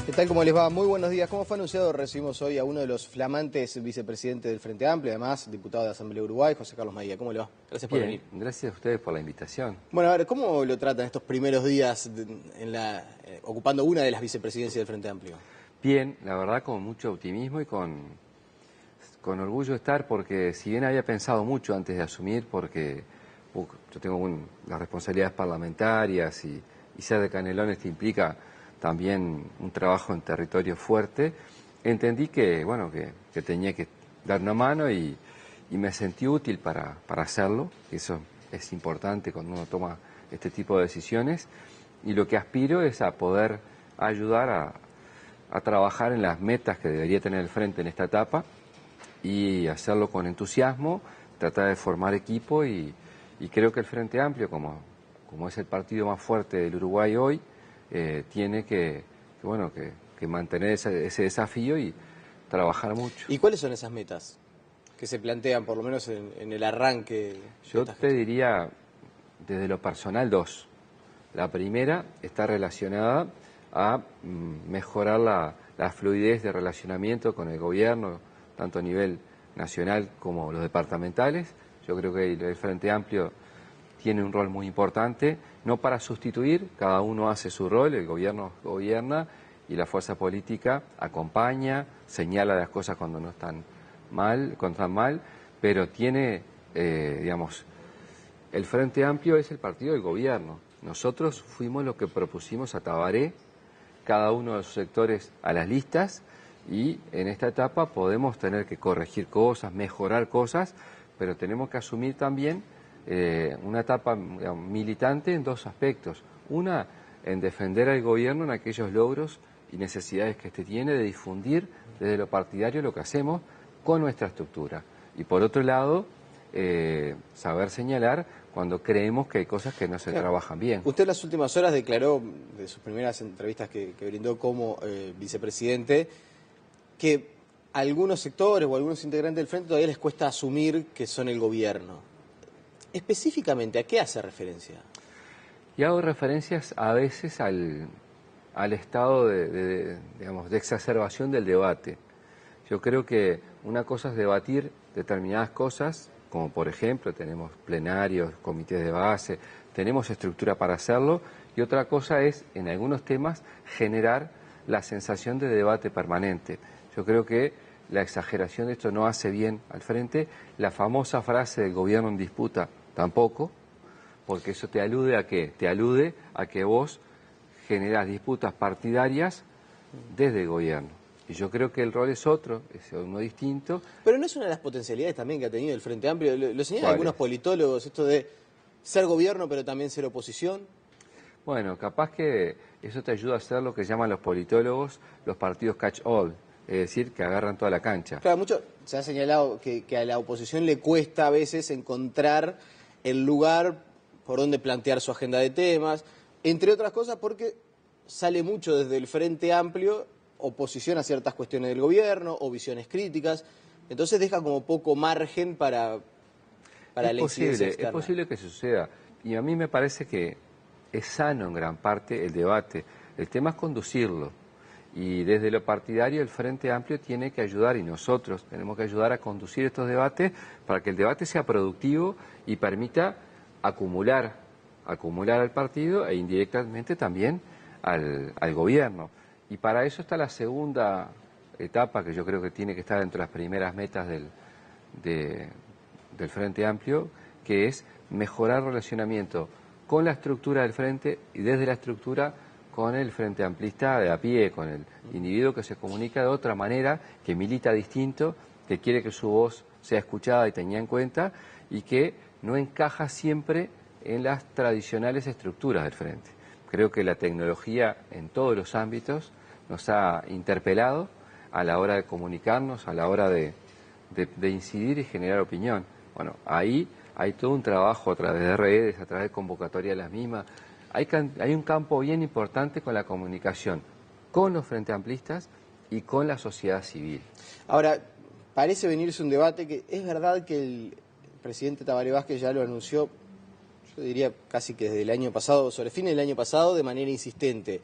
¿Qué tal? ¿Cómo les va? Muy buenos días. Como fue anunciado, recibimos hoy a uno de los flamantes vicepresidentes del Frente Amplio, además diputado de Asamblea Uruguay, José Carlos Maía. ¿Cómo le va? Gracias por venir. Gracias a ustedes por la invitación. Bueno, a ver, ¿cómo lo tratan estos primeros días ocupando una de las vicepresidencias del Frente Amplio? Bien, la verdad con mucho optimismo y con orgullo de estar, porque si bien había pensado mucho antes de asumir, porque yo tengo las responsabilidades parlamentarias y ser de Canelones te implica también un trabajo en territorio fuerte, entendí que, bueno, que tenía que dar una mano y me sentí útil para hacerlo. Eso es importante cuando uno toma este tipo de decisiones, y lo que aspiro es a poder ayudar a trabajar en las metas que debería tener el Frente en esta etapa y hacerlo con entusiasmo, tratar de formar equipo y creo que el Frente Amplio, como es el partido más fuerte del Uruguay hoy, tiene que mantener ese desafío y trabajar mucho. ¿Y cuáles son esas metas que se plantean, por lo menos en el arranque? Yo te diría, desde lo personal, dos. La primera está relacionada a mejorar la fluidez de relacionamiento con el gobierno, tanto a nivel nacional como los departamentales. Yo creo que el Frente Amplio tiene un rol muy importante, no para sustituir, cada uno hace su rol, el gobierno gobierna y la fuerza política acompaña, señala las cosas cuando no están mal, pero tiene, el Frente Amplio es el partido del gobierno. Nosotros fuimos los que propusimos a Tabaré, cada uno de sus sectores a las listas, y en esta etapa podemos tener que corregir cosas, mejorar cosas, pero tenemos que asumir también una etapa militante en dos aspectos. Una, en defender al gobierno en aquellos logros y necesidades que éste tiene de difundir desde lo partidario lo que hacemos con nuestra estructura. Y por otro lado, saber señalar cuando creemos que hay cosas que no se trabajan bien. Usted en las últimas horas declaró, de sus primeras entrevistas que brindó como vicepresidente, que a algunos sectores o algunos integrantes del Frente todavía les cuesta asumir que son el gobierno. Específicamente, ¿a qué hace referencia? Y hago referencias a veces al estado de exacerbación del debate. Yo creo que una cosa es debatir determinadas cosas, como por ejemplo tenemos plenarios, comités de base, tenemos estructura para hacerlo, y otra cosa es, en algunos temas, generar la sensación de debate permanente. Yo creo que la exageración de esto no hace bien al Frente. La famosa frase del gobierno en disputa tampoco, porque eso te alude a qué? Te alude a que vos generás disputas partidarias desde el gobierno. Y yo creo que el rol es otro, es uno distinto. Pero no es una de las potencialidades también que ha tenido el Frente Amplio. Lo señalan algunos politólogos, esto de ser gobierno pero también ser oposición. Bueno, capaz que eso te ayuda a hacer lo que llaman los politólogos los partidos catch-all, es decir, que agarran toda la cancha. Claro, mucho se ha señalado que a la oposición le cuesta a veces encontrar el lugar por donde plantear su agenda de temas, entre otras cosas porque sale mucho desde el Frente Amplio oposición a ciertas cuestiones del gobierno o visiones críticas, entonces deja como poco margen para la incidencia externa. Es posible que suceda, y a mí me parece que es sano en gran parte el debate. El tema es conducirlo, y desde lo partidario el Frente Amplio tiene que ayudar, y nosotros tenemos que ayudar a conducir estos debates para que el debate sea productivo y permita acumular al partido e indirectamente también al gobierno. Y para eso está la segunda etapa, que yo creo que tiene que estar entre las primeras metas del Frente Amplio, que es mejorar el relacionamiento con la estructura del Frente y desde la estructura con el Frente Amplista de a pie, con el individuo que se comunica de otra manera, que milita distinto, que quiere que su voz sea escuchada y tenida en cuenta, y que no encaja siempre en las tradicionales estructuras del Frente. Creo que la tecnología en todos los ámbitos nos ha interpelado a la hora de comunicarnos, a la hora de incidir y generar opinión. Bueno, ahí hay todo un trabajo a través de redes, a través de convocatoria de las mismas. Hay un campo bien importante con la comunicación, con los Frente Amplistas y con la sociedad civil. Ahora, parece venirse un debate que es verdad que el presidente Tabaré Vázquez ya lo anunció, yo diría casi que desde el año pasado, sobre fines del año pasado, de manera insistente.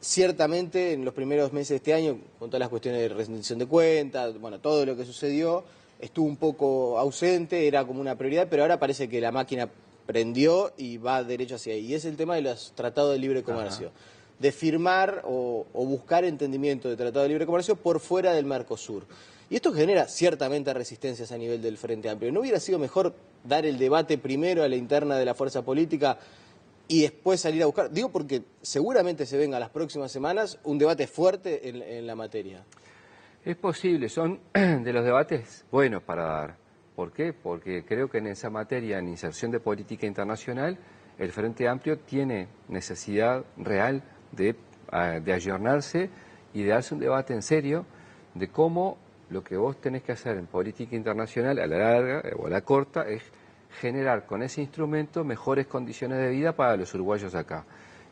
ciertamente en los primeros meses de este año, con todas las cuestiones de rendición de cuentas, bueno, todo lo que sucedió, estuvo un poco ausente, era como una prioridad, pero ahora parece que la máquina prendió y va derecho hacia ahí. Y es el tema de los tratados de libre comercio. Ajá. De firmar o buscar entendimiento de tratado de libre comercio por fuera del Mercosur. Y esto genera ciertamente resistencias a nivel del Frente Amplio. ¿No hubiera sido mejor dar el debate primero a la interna de la fuerza política y después salir a buscar? Digo porque seguramente se venga las próximas semanas un debate fuerte en la materia. Es posible, son de los debates buenos para dar. ¿Por qué? Porque creo que en esa materia, en inserción de política internacional, el Frente Amplio tiene necesidad real de ayornarse y de darse un debate en serio de cómo lo que vos tenés que hacer en política internacional a la larga o a la corta es generar con ese instrumento mejores condiciones de vida para los uruguayos acá.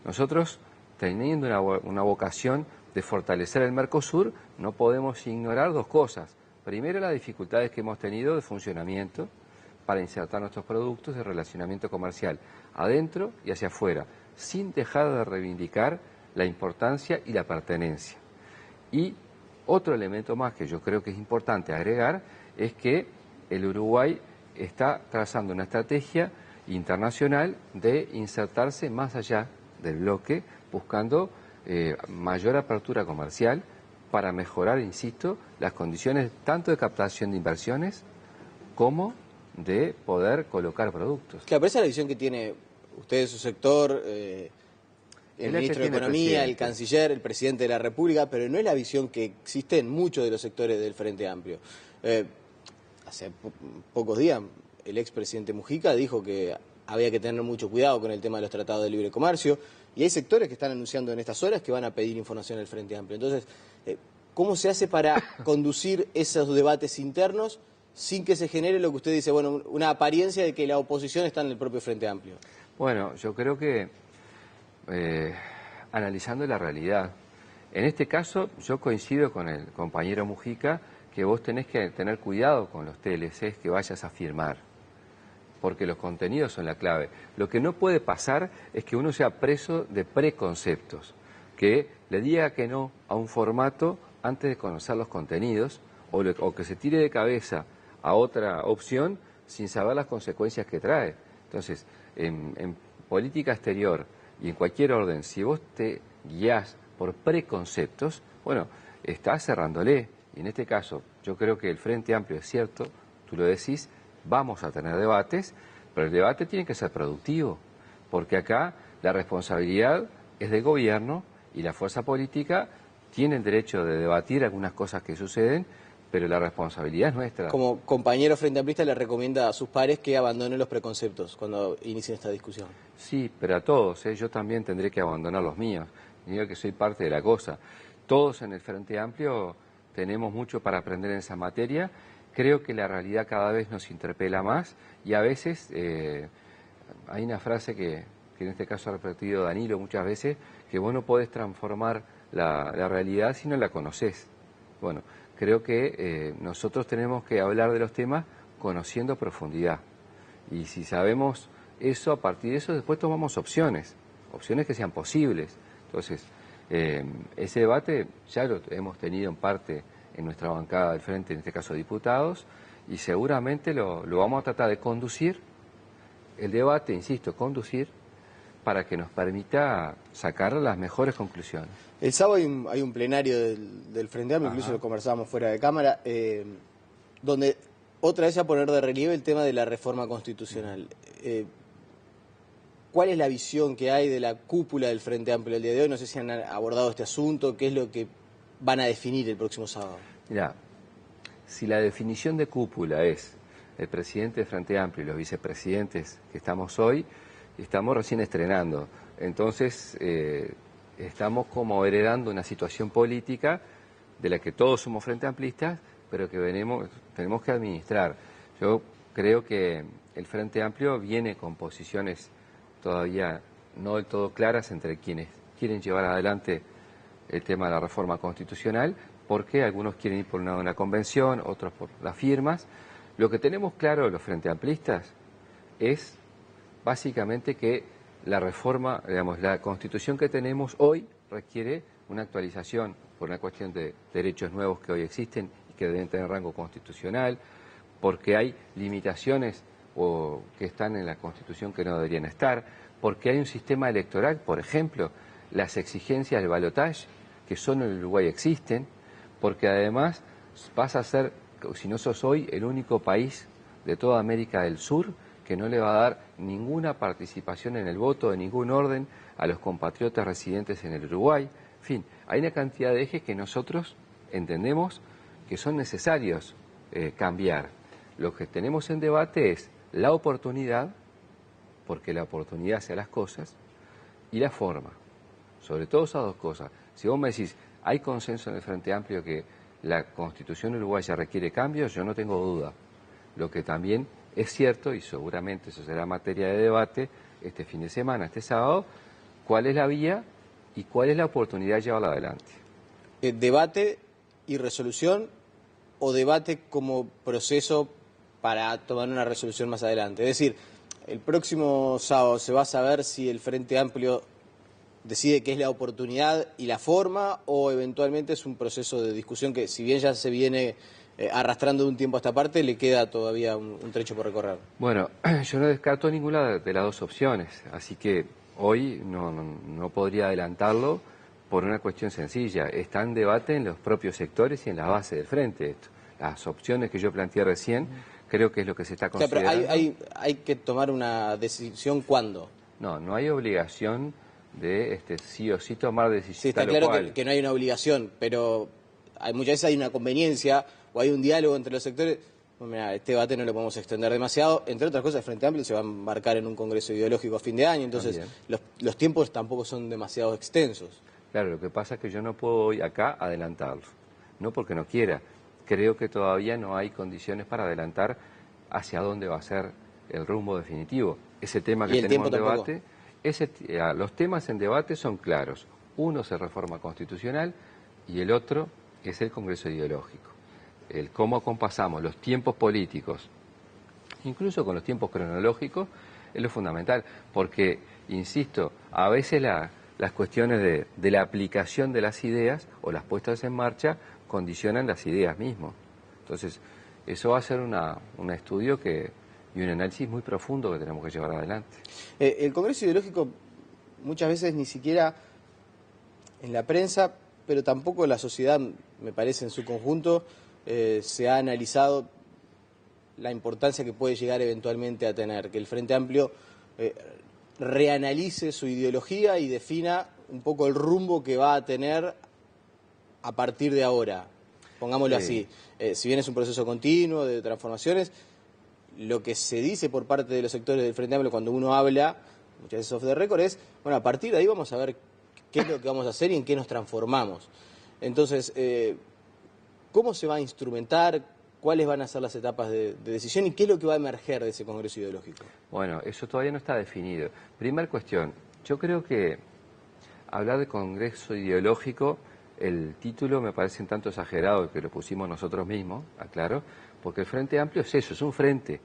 Nosotros, teniendo una vocación de fortalecer el Mercosur, no podemos ignorar dos cosas. Primero, las dificultades que hemos tenido de funcionamiento para insertar nuestros productos de relacionamiento comercial adentro y hacia afuera, sin dejar de reivindicar la importancia y la pertenencia. Y otro elemento más que yo creo que es importante agregar es que el Uruguay está trazando una estrategia internacional de insertarse más allá del bloque, buscando mayor apertura comercial para mejorar, insisto, las condiciones tanto de captación de inversiones como de poder colocar productos. Claro, pero esa es la visión que tiene usted, su sector, el ministro de Economía, el canciller, el presidente de la República, pero no es la visión que existe en muchos de los sectores del Frente Amplio. Hace pocos días el expresidente Mujica dijo que había que tener mucho cuidado con el tema de los tratados de libre comercio, y hay sectores que están anunciando en estas horas que van a pedir información al Frente Amplio. Entonces, ¿cómo se hace para conducir esos debates internos sin que se genere lo que usted dice, bueno, una apariencia de que la oposición está en el propio Frente Amplio? Bueno, yo creo que analizando la realidad, en este caso yo coincido con el compañero Mujica que vos tenés que tener cuidado con los TLCs que vayas a firmar, porque los contenidos son la clave. Lo que no puede pasar es que uno sea preso de preconceptos, que le diga que no a un formato antes de conocer los contenidos, o que se tire de cabeza a otra opción sin saber las consecuencias que trae. Entonces, en política exterior y en cualquier orden, si vos te guiás por preconceptos, bueno, estás cerrándole. Y en este caso, yo creo que el Frente Amplio es cierto, tú lo decís, vamos a tener debates, pero el debate tiene que ser productivo, porque acá la responsabilidad es del gobierno y la fuerza política tiene el derecho de debatir algunas cosas que suceden, pero la responsabilidad es nuestra. Como compañero frente amplista le recomienda a sus pares que abandonen los preconceptos cuando inicien esta discusión. Sí, pero a todos, yo también tendré que abandonar los míos, digo que soy parte de la cosa. Todos en el Frente Amplio tenemos mucho para aprender en esa materia. Creo que la realidad cada vez nos interpela más y a veces hay una frase que en este caso ha repetido Danilo muchas veces, que vos no podés transformar la realidad si no la conocés. Bueno, creo que nosotros tenemos que hablar de los temas conociendo profundidad. Y si sabemos eso, a partir de eso después tomamos opciones que sean posibles. Entonces, ese debate ya lo hemos tenido en parte en nuestra bancada del Frente, en este caso diputados, y seguramente lo vamos a tratar de conducir, el debate, insisto, conducir, para que nos permita sacar las mejores conclusiones. El sábado hay un plenario del Frente Amplio, incluso lo conversábamos fuera de cámara, donde otra vez a poner de relieve el tema de la reforma constitucional. ¿Cuál es la visión que hay de la cúpula del Frente Amplio el día de hoy? No sé si han abordado este asunto, ¿qué es lo que van a definir el próximo sábado? Mirá, si la definición de cúpula es el presidente del Frente Amplio y los vicepresidentes que estamos hoy, estamos recién estrenando. Entonces, estamos como heredando una situación política de la que todos somos frente amplistas, pero que tenemos que administrar. Yo creo que el Frente Amplio viene con posiciones todavía no del todo claras entre quienes quieren llevar adelante el tema de la reforma constitucional, porque algunos quieren ir por una convención, otros por las firmas. Lo que tenemos claro los frente amplistas es básicamente que la reforma, digamos, la Constitución que tenemos hoy requiere una actualización por una cuestión de derechos nuevos que hoy existen y que deben tener rango constitucional, porque hay limitaciones que están en la Constitución que no deberían estar, porque hay un sistema electoral, por ejemplo, las exigencias del balotaje, que solo en Uruguay existen, porque además vas a ser, si no sos hoy, el único país de toda América del Sur que no le va a dar ninguna participación en el voto de ningún orden a los compatriotas residentes en el Uruguay. En fin, hay una cantidad de ejes que nosotros entendemos que son necesarios cambiar. Lo que tenemos en debate es la oportunidad, porque la oportunidad hace las cosas, y la forma. Sobre todo esas dos cosas. Si vos me decís, hay consenso en el Frente Amplio que la Constitución uruguaya requiere cambios, yo no tengo duda. Lo que también es cierto, y seguramente eso será materia de debate este fin de semana, este sábado, cuál es la vía y cuál es la oportunidad de llevarla adelante. ¿Debate y resolución o debate como proceso para tomar una resolución más adelante? Es decir, el próximo sábado se va a saber si el Frente Amplio decide qué es la oportunidad y la forma, o eventualmente es un proceso de discusión que, si bien ya se viene arrastrando de un tiempo a esta parte, le queda todavía un trecho por recorrer. Bueno, yo no descarto ninguna de las dos opciones, así que hoy no podría adelantarlo por una cuestión sencilla. Está en debate en los propios sectores y en la base del frente esto. Las opciones que yo planteé recién creo que es lo que se está considerando. O sea, pero hay que tomar una decisión ¿cuándo? No hay obligación de sí o sí tomar decisiones. Sí, está claro que no hay una obligación, pero muchas veces hay una conveniencia o hay un diálogo entre los sectores. Bueno, mira, este debate no lo podemos extender demasiado. Entre otras cosas, el Frente Amplio se va a embarcar en un congreso ideológico a fin de año, entonces los tiempos tampoco son demasiado extensos. Claro, lo que pasa es que yo no puedo hoy acá adelantarlo, no porque no quiera. Creo que todavía no hay condiciones para adelantar hacia dónde va a ser el rumbo definitivo. Ese tema que tenemos en debate, los temas en debate son claros. Uno es la reforma constitucional y el otro es el Congreso ideológico. El cómo acompasamos los tiempos políticos, incluso con los tiempos cronológicos, es lo fundamental, porque, insisto, a veces las cuestiones de la aplicación de las ideas o las puestas en marcha condicionan las ideas mismas. Entonces, eso va a ser un estudio y un análisis muy profundo que tenemos que llevar adelante. El Congreso ideológico muchas veces ni siquiera en la prensa, pero tampoco en la sociedad, me parece, en su conjunto, se ha analizado la importancia que puede llegar eventualmente a tener, que el Frente Amplio reanalice su ideología y defina un poco el rumbo que va a tener a partir de ahora, pongámoslo así. Si bien es un proceso continuo de transformaciones, lo que se dice por parte de los sectores del Frente Amplio cuando uno habla, muchas veces off the record, es, bueno, a partir de ahí vamos a ver qué es lo que vamos a hacer y en qué nos transformamos. Entonces, ¿cómo se va a instrumentar? ¿Cuáles van a ser las etapas de decisión y qué es lo que va a emerger de ese Congreso ideológico? Bueno, eso todavía no está definido. Primera cuestión, yo creo que hablar de Congreso ideológico, el título me parece un tanto exagerado, que lo pusimos nosotros mismos, aclaro, porque el Frente Amplio es eso, es un frente,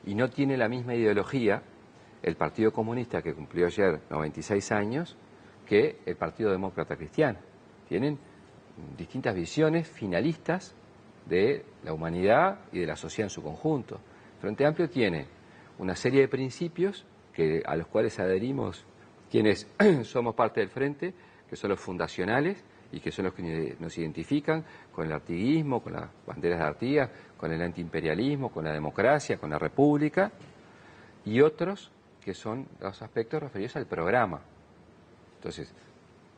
y no tiene la misma ideología el Partido Comunista, que cumplió ayer 96 años, que el Partido Demócrata Cristiano. Tienen distintas visiones finalistas de la humanidad y de la sociedad en su conjunto. El Frente Amplio tiene una serie de principios a los cuales adherimos quienes somos parte del Frente, que son los fundacionales y que son los que nos identifican con el artiguismo, con las banderas de Artigas, con el antiimperialismo, con la democracia, con la república, y otros que son los aspectos referidos al programa. Entonces,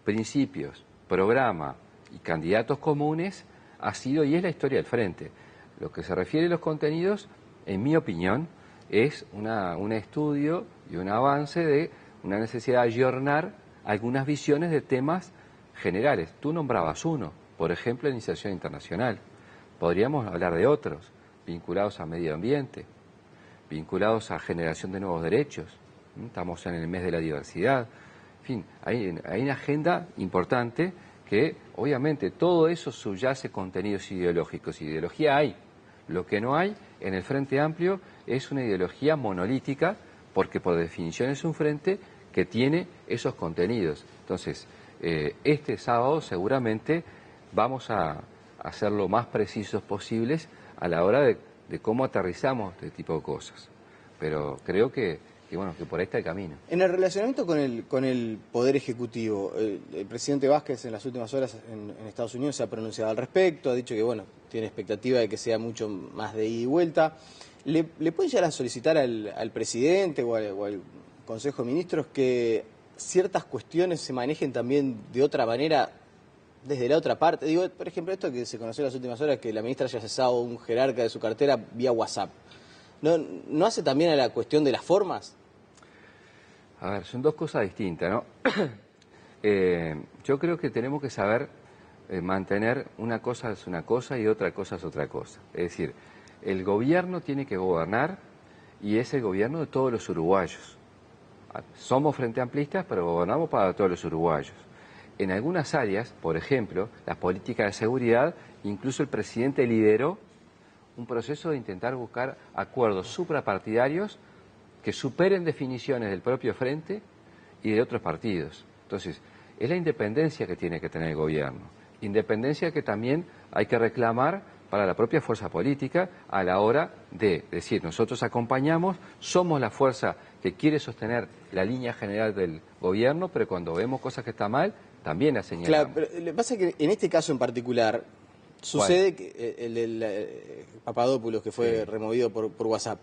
principios, programa y candidatos comunes ha sido y es la historia del Frente. Lo que se refiere a los contenidos, en mi opinión, es un estudio y un avance de una necesidad de ayornar algunas visiones de temas generales. Tú nombrabas uno, por ejemplo, la iniciación internacional. Podríamos hablar de otros, vinculados a medio ambiente, vinculados a generación de nuevos derechos. Estamos en el mes de la diversidad. En fin, hay una agenda importante que, obviamente, todo eso subyace contenidos ideológicos. Ideología hay. Lo que no hay en el Frente Amplio es una ideología monolítica, porque por definición es un frente que tiene esos contenidos. Entonces, este sábado seguramente vamos a ser lo más precisos posibles a la hora de cómo aterrizamos este tipo de cosas. Pero creo que bueno, que por ahí está el camino. En el relacionamiento con el Poder Ejecutivo, el presidente Vázquez en las últimas horas en Estados Unidos se ha pronunciado al respecto, ha dicho que bueno, tiene expectativa de que sea mucho más de ida y vuelta. ¿Le pueden llegar a solicitar al presidente o al Consejo de Ministros que ciertas cuestiones se manejen también de otra manera desde la otra parte? Digo, por ejemplo, esto que se conoció en las últimas horas, que la ministra haya cesado a un jerarca de su cartera vía WhatsApp. ¿No hace también a la cuestión de las formas? A ver, son dos cosas distintas, ¿no? Yo creo que tenemos que saber mantener una cosa es una cosa y otra cosa es otra cosa. Es decir, el gobierno tiene que gobernar y es el gobierno de todos los uruguayos. Somos frente amplistas, pero gobernamos para todos los uruguayos. En algunas áreas, por ejemplo, las políticas de seguridad, incluso el presidente lideró un proceso de intentar buscar acuerdos suprapartidarios que superen definiciones del propio frente y de otros partidos. Entonces, es la independencia que tiene que tener el gobierno. Independencia que también hay que reclamar para la propia fuerza política a la hora de decir, nosotros acompañamos, somos la fuerza que quiere sostener la línea general del gobierno, pero cuando vemos cosas que están mal, también la señalamos. Claro, pero lo que pasa es que en este caso en particular sucede que el del Papadopoulos, que fue removido por WhatsApp,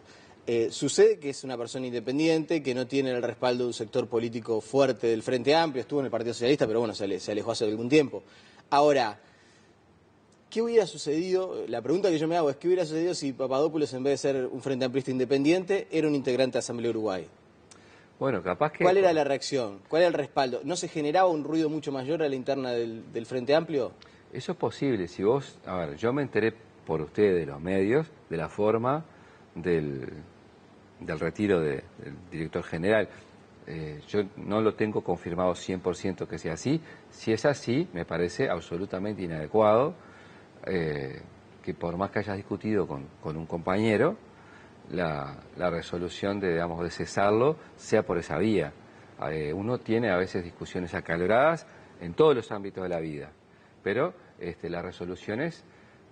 sucede que es una persona independiente, que no tiene el respaldo de un sector político fuerte del Frente Amplio, estuvo en el Partido Socialista, pero bueno, se alejó hace algún tiempo. Ahora, ¿qué hubiera sucedido? La pregunta que yo me hago es, ¿qué hubiera sucedido si Papadopoulos, en vez de ser un Frente Amplista independiente, era un integrante de Asamblea Uruguay? Bueno, capaz que... ¿Cuál era la reacción? ¿Cuál era el respaldo? ¿No se generaba un ruido mucho mayor a la interna del Frente Amplio? Eso es posible. Si vos... A ver, yo me enteré por ustedes, de los medios, de la forma del retiro del director general. Yo no lo tengo confirmado 100% que sea así. Si es así, me parece absolutamente inadecuado que por más que hayas discutido con un compañero, la resolución de, digamos, de cesarlo sea por esa vía. Uno tiene a veces discusiones acaloradas en todos los ámbitos de la vida, pero las resoluciones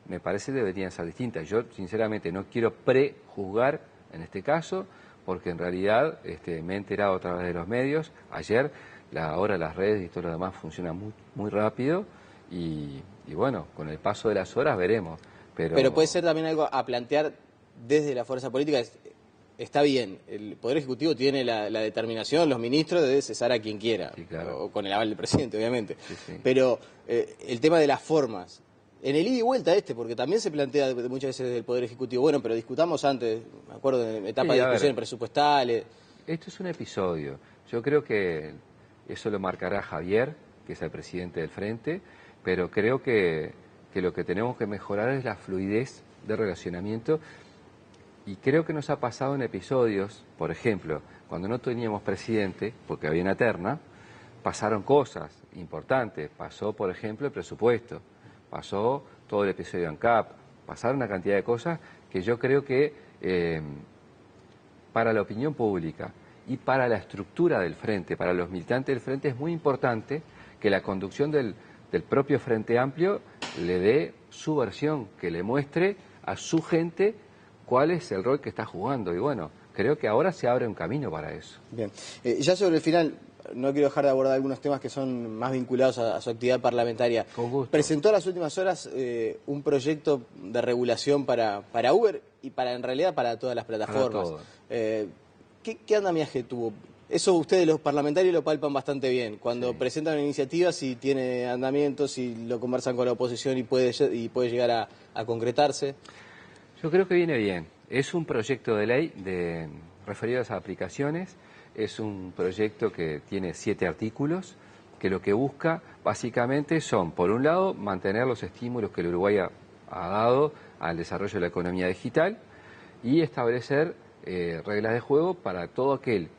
me parece deberían ser distintas. Yo sinceramente no quiero prejuzgar en este caso, porque en realidad me he enterado a través de los medios. Ayer, ahora las redes y todo lo demás funcionan muy, muy rápido y bueno, con el paso de las horas veremos. Pero puede ser también algo a plantear desde la fuerza política. Está bien, el Poder Ejecutivo tiene la determinación, los ministros, de cesar a quien quiera, sí, claro, o con el aval del presidente, obviamente. Sí, sí. Pero el tema de las formas, en el ida y vuelta porque también se plantea muchas veces desde el Poder Ejecutivo, bueno, pero discutamos antes, me acuerdo, en etapa de discusiones presupuestales. Esto es un episodio. Yo creo que eso lo marcará Javier, que es el presidente del Frente, pero creo que lo que tenemos que mejorar es la fluidez de relacionamiento. Y creo que nos ha pasado en episodios, por ejemplo, cuando no teníamos presidente, porque había una terna, pasaron cosas importantes. Pasó, por ejemplo, el presupuesto, pasó todo el episodio de ANCAP, pasaron una cantidad de cosas que yo creo que para la opinión pública y para la estructura del Frente, para los militantes del Frente, es muy importante que la conducción del propio Frente Amplio le dé su versión, que le muestre a su gente cuál es el rol que está jugando. Y bueno, creo que ahora se abre un camino para eso. Bien. Ya sobre el final, no quiero dejar de abordar algunos temas que son más vinculados a su actividad parlamentaria. Con gusto. Presentó en las últimas horas un proyecto de regulación para Uber y en realidad para todas las plataformas. ¿Qué andamiaje tuvo? Eso ustedes los parlamentarios lo palpan bastante bien. Cuando presentan una iniciativa, si tiene andamiento, si lo conversan con la oposición y puede llegar a concretarse. Yo creo que viene bien. Es un proyecto de ley referido a esas aplicaciones. Es un proyecto que tiene 7 artículos, que lo que busca básicamente son, por un lado, mantener los estímulos que el Uruguay ha dado al desarrollo de la economía digital y establecer reglas de juego para todo aquel,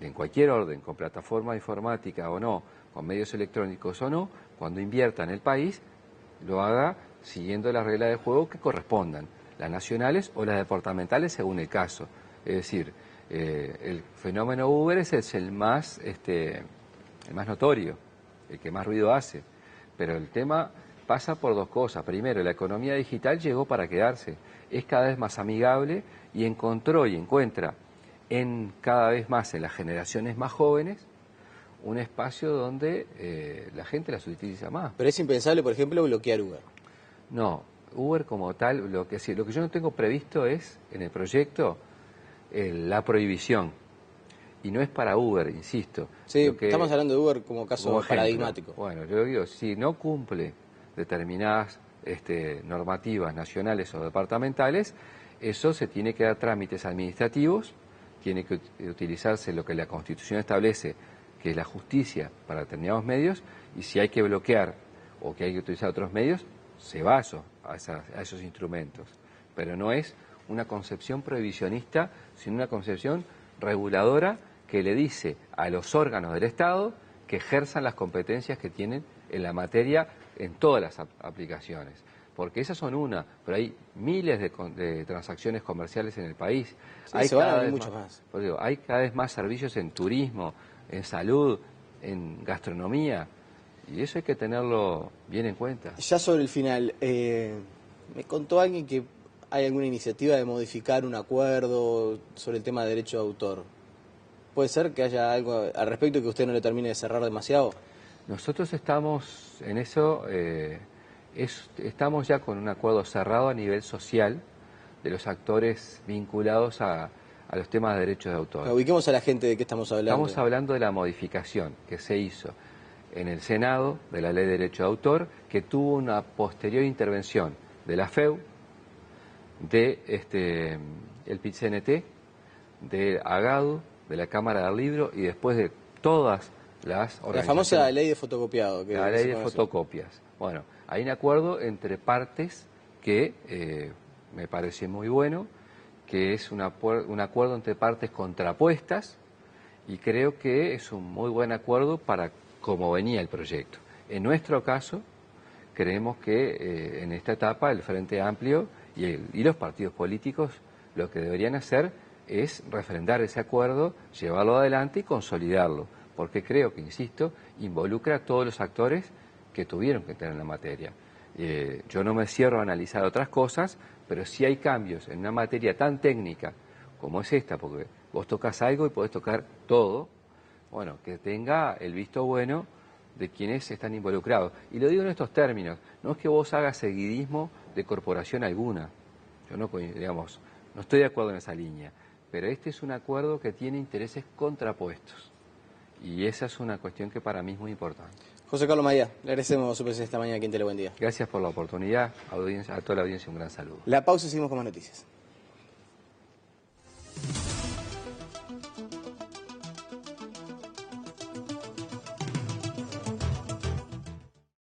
en cualquier orden, con plataforma informática o no, con medios electrónicos o no, cuando invierta en el país, lo haga siguiendo las reglas de juego que correspondan, las nacionales o las departamentales según el caso. Es decir, El fenómeno Uber es el más notorio, el que más ruido hace. Pero el tema pasa por dos cosas. Primero, la economía digital llegó para quedarse. Es cada vez más amigable y encontró y encuentra cada vez más en las generaciones más jóvenes un espacio donde la gente las utiliza más. Pero es impensable, por ejemplo, bloquear Uber. No, Uber como tal, lo que yo no tengo previsto es, en el proyecto, la prohibición. Y no es para Uber, insisto. Sí, estamos hablando de Uber como caso paradigmático. Bueno, yo digo, si no cumple determinadas normativas nacionales o departamentales, eso se tiene que dar trámites administrativos, tiene que utilizarse lo que la Constitución establece, que es la justicia para determinados medios, y si hay que bloquear o que hay que utilizar otros medios, se va a esos instrumentos. Pero no es una concepción prohibicionista, sino una concepción reguladora que le dice a los órganos del Estado que ejerzan las competencias que tienen en la materia en todas las aplicaciones. Porque esas son pero hay miles de transacciones comerciales en el país. Sí, hay cada vez muchos más. Hay cada vez más servicios en turismo, en salud, en gastronomía, y eso hay que tenerlo bien en cuenta. Ya sobre el final, me contó alguien que hay alguna iniciativa de modificar un acuerdo sobre el tema de derecho de autor. ¿Puede ser que haya algo al respecto que usted no le termine de cerrar demasiado? Nosotros estamos en eso, estamos ya con un acuerdo cerrado a nivel social de los actores vinculados a los temas de derechos de autor. Ubiquemos a la gente de qué estamos hablando. Estamos hablando de la modificación que se hizo en el Senado de la Ley de Derecho de Autor, que tuvo una posterior intervención de la FEU, de el PIT-CNT, de AGADU, de la Cámara del Libro y después de todas las organizaciones. La famosa ley de fotocopiado. La ley de fotocopias. Bueno, hay un acuerdo entre partes que me parece muy bueno, que es un acuerdo entre partes contrapuestas, y creo que es un muy buen acuerdo para cómo venía el proyecto. En nuestro caso, creemos que en esta etapa el Frente Amplio y los partidos políticos lo que deberían hacer es refrendar ese acuerdo, llevarlo adelante y consolidarlo, porque creo que, insisto, involucra a todos los actores que tuvieron que tener en la materia. Yo no me cierro a analizar otras cosas, pero sí hay cambios en una materia tan técnica como es esta, porque vos tocas algo y podés tocar todo, bueno, que tenga el visto bueno de quienes están involucrados. Y lo digo en estos términos, no es que vos hagas seguidismo de corporación alguna, yo no estoy de acuerdo en esa línea, pero este es un acuerdo que tiene intereses contrapuestos, y esa es una cuestión que para mí es muy importante. José Carlos Maía, le agradecemos su presencia esta mañana aquí en Tele Buen Día. Gracias por la oportunidad, a toda la audiencia un gran saludo. La pausa y seguimos con más noticias.